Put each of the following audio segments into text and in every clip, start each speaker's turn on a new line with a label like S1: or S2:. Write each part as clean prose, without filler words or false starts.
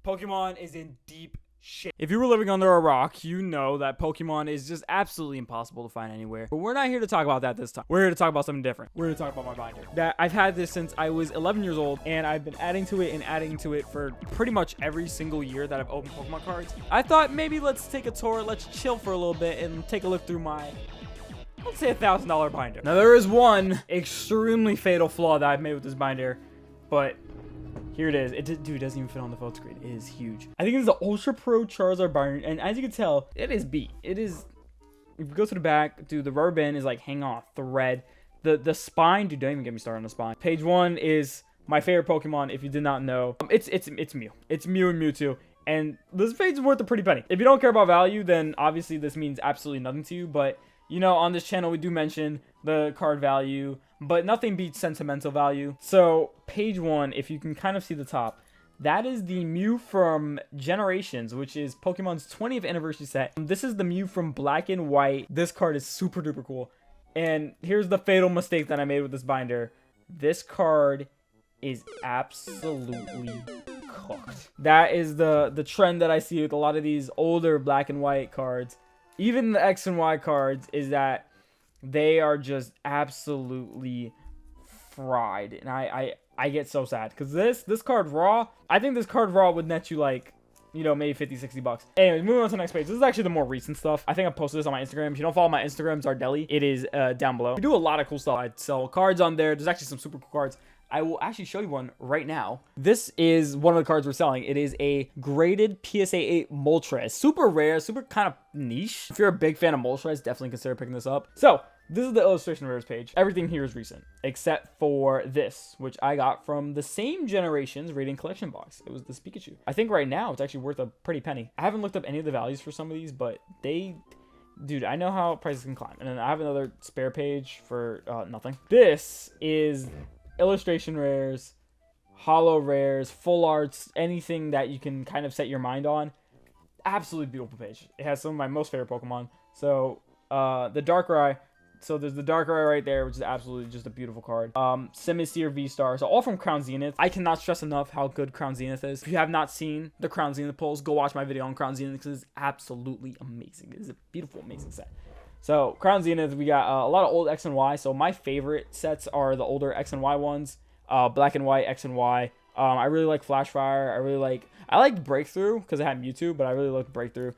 S1: Pokemon is in deep shit. If you were living under a rock, you know that Pokemon is just absolutely impossible to find anywhere. But we're not here to talk about that this time. We're here to talk about something different. We're here to talk about my binder. That I've had this since I was 11 years old, and I've been adding to it for pretty much every single year that I've opened Pokemon cards. I thought maybe let's take a tour, let's chill for a little bit, and take a look through my, let's say, $1,000 binder. Now there is one extremely fatal flaw that I've made with this binder, but here it is. Dude, it doesn't even fit on the photo screen. It is huge. I think it's the Ultra Pro Charizard binder, and as you can tell, it is beat. It is. If you go to the back, dude, the rubber band is like hang on thread. The spine, dude, don't even get me started on the spine. Page 1 is my favorite Pokemon. If you did not know, it's Mew. It's Mew and Mewtwo. And this page is worth a pretty penny. If you don't care about value, then obviously this means absolutely nothing to you. But you know, on this channel, we do mention the card value, but nothing beats sentimental value. So page 1, if you can kind of see the top, that is the Mew from Generations, which is Pokemon's 20th anniversary set. This is the Mew from Black and White. This card is super duper cool. And here's the fatal mistake that I made with this binder. This card is absolutely cooked. That is the trend that I see with a lot of these older Black and White cards. Even the X and Y cards, is that they are just absolutely fried. And I get so sad because this card raw, I think this card raw would net you like, you know, maybe 50, 60 bucks. Anyways, moving on to the next page. This is actually the more recent stuff. I think I posted this on my Instagram. If you don't follow my Instagram, Zardelli, it is down below. We do a lot of cool stuff. I sell cards on there. There's actually some super cool cards. I will actually show you one right now. This is one of the cards we're selling. It is a graded PSA 8 Moltres. Super rare, super kind of niche. If you're a big fan of Moltres, definitely consider picking this up. So this is the illustration rares page. Everything here is recent, except for this, which I got from the same Generations Radiant Collection box. It was this Pikachu. I think right now it's actually worth a pretty penny. I haven't looked up any of the values for some of these, but dude, I know how prices can climb. And then I have another spare page for nothing. This is illustration rares, holo rares, full arts, anything that you can kind of set your mind on. Absolutely beautiful page. It has some of my most favorite Pokemon. So the Darkrai. So there's the Darkrai right there, which is absolutely just a beautiful card. Simisear V-Star. So all from Crown Zenith. I cannot stress enough how good Crown Zenith is. If you have not seen the Crown Zenith pulls, go watch my video on Crown Zenith because it's absolutely amazing. It is a beautiful, amazing set. So Crown Zenith, we got a lot of old X and Y. So my favorite sets are the older X and Y ones. Black and White, X and Y. I really like Flashfire. I like Breakthrough because it had Mewtwo, but I really like Breakthrough.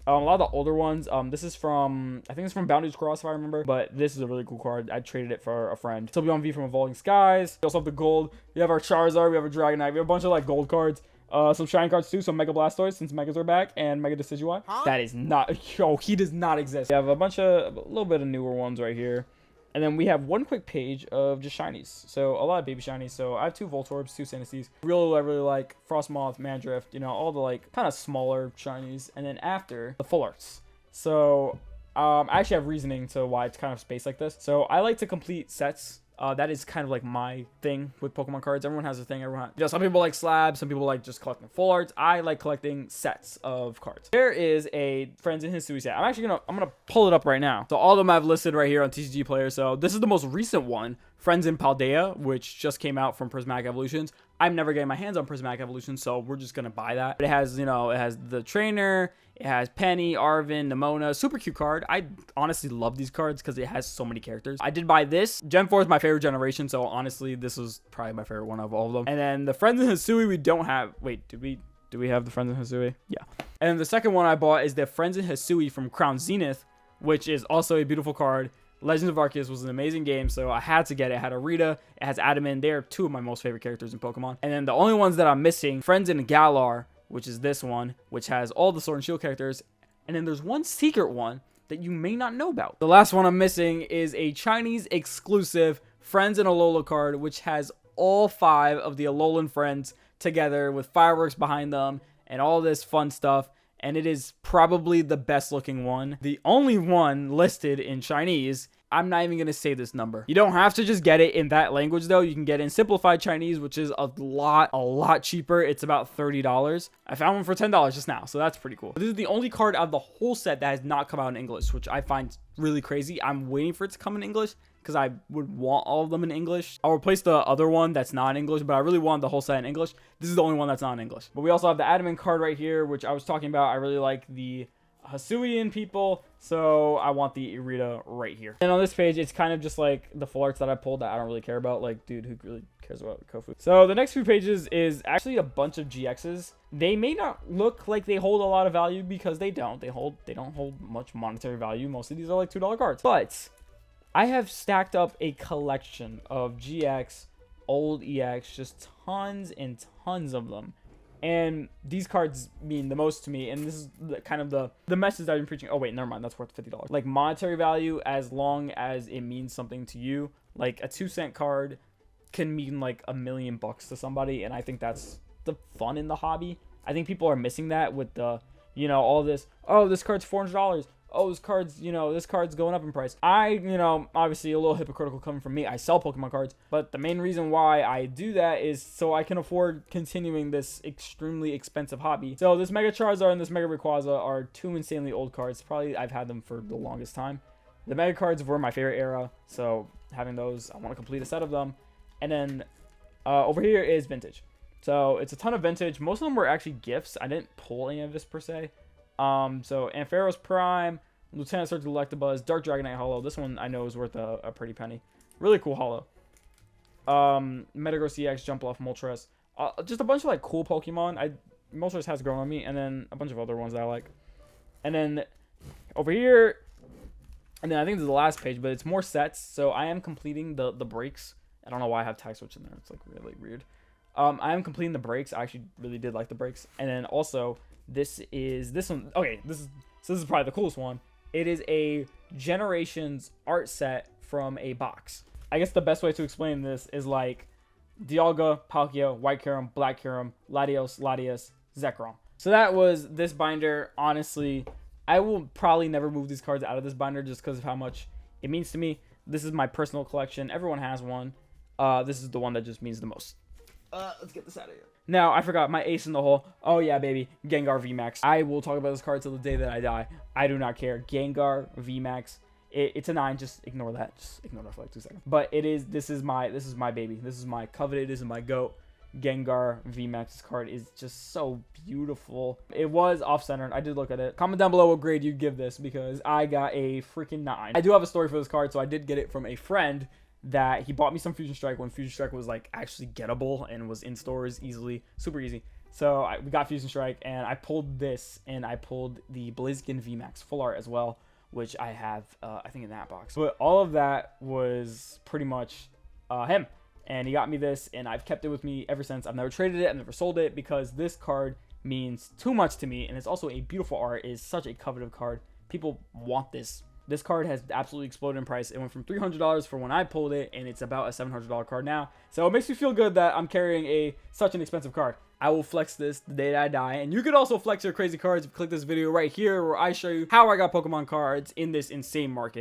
S1: A lot of the older ones. This is from, I think it's from Bounty's Cross if I remember. But this is a really cool card. I traded it for a friend. Sylveon V from Evolving Skies. We also have the gold. We have our Charizard. We have a Dragonite. We have a bunch of like gold cards. Some shiny cards too, some Mega Blastoise since Megas are back, and Mega Decidueye. Huh? That is not, yo, he does not exist. We have a little bit of newer ones right here. And then we have one quick page of just shinies. So a lot of baby shinies. So I have 2 Voltorbs, 2 Sandseas. I really like Frostmoth, Mandrift, you know, all the like kind of smaller shinies. And then after, the full arts. So I actually have reasoning to why it's kind of spaced like this. So I like to complete sets. That is kind of like my thing with Pokemon cards. Everyone has a thing. Some people like slabs. Some people like just collecting full arts. I like collecting sets of cards. There is a Friends in Hisui set. I'm gonna pull it up right now. So all of them I've listed right here on TCG Player. So this is the most recent one, Friends in Paldea, which just came out from Prismatic Evolutions. I'm never getting my hands on Prismatic Evolution, so we're just gonna buy that. But it has, it has the trainer. It has Penny, Arven, Nemona. Super cute card. I honestly love these cards because it has so many characters. I did buy this. Gen 4 is my favorite generation, so honestly, this was probably my favorite one of all of them. And then the Friends in Hisui we don't have. Wait, do we have the Friends in Hisui? Yeah. And then the second one I bought is the Friends in Hisui from Crown Zenith, which is also a beautiful card. Legends of Arceus was an amazing game, so I had to get it. It had Arita, it has Adamant. They're 2 of my most favorite characters in Pokemon. And then the only ones that I'm missing, Friends in Galar, which is this one, which has all the Sword and Shield characters. And then there's one secret one that you may not know about. The last one I'm missing is a Chinese exclusive Friends in Alola card, which has all 5 of the Alolan friends together with fireworks behind them and all this fun stuff. And it is probably the best looking one. The only one listed in Chinese I'm not even going to say this number. You don't have to just get it in that language, though. You can get it in simplified Chinese, which is a lot cheaper. It's about $30. I found one for $10 just now, so that's pretty cool. This is the only card out of the whole set that has not come out in English, which I find really crazy. I'm waiting for it to come in English because I would want all of them in English. I'll replace the other one that's not in English, but I really want the whole set in English. This is the only one that's not in English. But we also have the Adamant card right here, which I was talking about. I really like the Hisuian people, so I want the Irida right here. And on this page, it's kind of just like the full arts that I pulled that I don't really care about. Like, dude, who really cares about Kofu? So the next few pages is actually a bunch of GXs. They may not look like they hold a lot of value because they don't. They don't hold much monetary value. Most of these are like $2 cards. But I have stacked up a collection of GX, old EX, just tons and tons of them. And these cards mean the most to me, and this is kind of the message I've been preaching. Oh wait, never mind, that's worth $50. Like, monetary value, as long as it means something to you. Like, a 2-cent card can mean like $1 million to somebody, and I think that's the fun in the hobby. I think people are missing that with the, you know, all this, oh, this card's $400. Oh, this card's, you know, this card's going up in price. You know, obviously a little hypocritical coming from me. I sell Pokemon cards, but the main reason why I do that is so I can afford continuing this extremely expensive hobby. So this Mega Charizard and this Mega Rayquaza are two insanely old cards. Probably I've had them for the longest time. The Mega cards were my favorite era, so having those, I want to complete a set of them. And then over here is Vintage. So it's a ton of Vintage. Most of them were actually gifts. I didn't pull any of this per se. So Ampharos Prime, Lieutenant Surge Electabuzz, Dark Dragonite Hollow. This one I know is worth a pretty penny. Really cool hollow. Metagross EX, Jumpluff, Moltres. Just a bunch of like cool Pokemon. Moltres has grown on me, and then a bunch of other ones that I like. And then over here, and then I think this is the last page, but it's more sets. So I am completing the breaks. I don't know why I have tag switch in there. It's like really weird. I am completing the breaks. I actually really did like the breaks. And then also this one. Okay, this is probably the coolest one. It is a Generations art set from a box. I guess the best way to explain this is like Dialga, Palkia, White Kyurem, Black Kyurem, Latios, Zekrom. So that was this binder. Honestly, I will probably never move these cards out of this binder just because of how much it means to me. This is my personal collection. Everyone has one. This is the one that just means the most. Let's get this out of here. Now, I forgot my ace in the hole. Oh, yeah, baby. Gengar VMAX. I will talk about this card till the day that I die. I do not care. Gengar VMAX. It's a 9. Just ignore that. Just ignore that for like 2 seconds. But this is my baby. This is my coveted. This is my GOAT. Gengar VMAX. This card is just so beautiful. It was off-centered. I did look at it. Comment down below what grade you'd give this because I got a freaking 9. I do have a story for this card, so I did get it from a friend that he bought me some Fusion Strike when Fusion Strike was like actually gettable and was in stores easily, super easy. So we got Fusion Strike, and I pulled this, and I pulled the Blaziken VMAX full art as well, which I have, I think, in that box. But all of that was pretty much him, and he got me this, and I've kept it with me ever since. I've never traded it, I've never sold it, because this card means too much to me, and it's also a beautiful art. It is such a coveted card. People want this. This card has absolutely exploded in price. It went from $300 for when I pulled it, and it's about a $700 card now. So it makes me feel good that I'm carrying such an expensive card. I will flex this the day that I die, and you could also flex your crazy cards if you click this video right here where I show you how I got Pokemon cards in this insane market.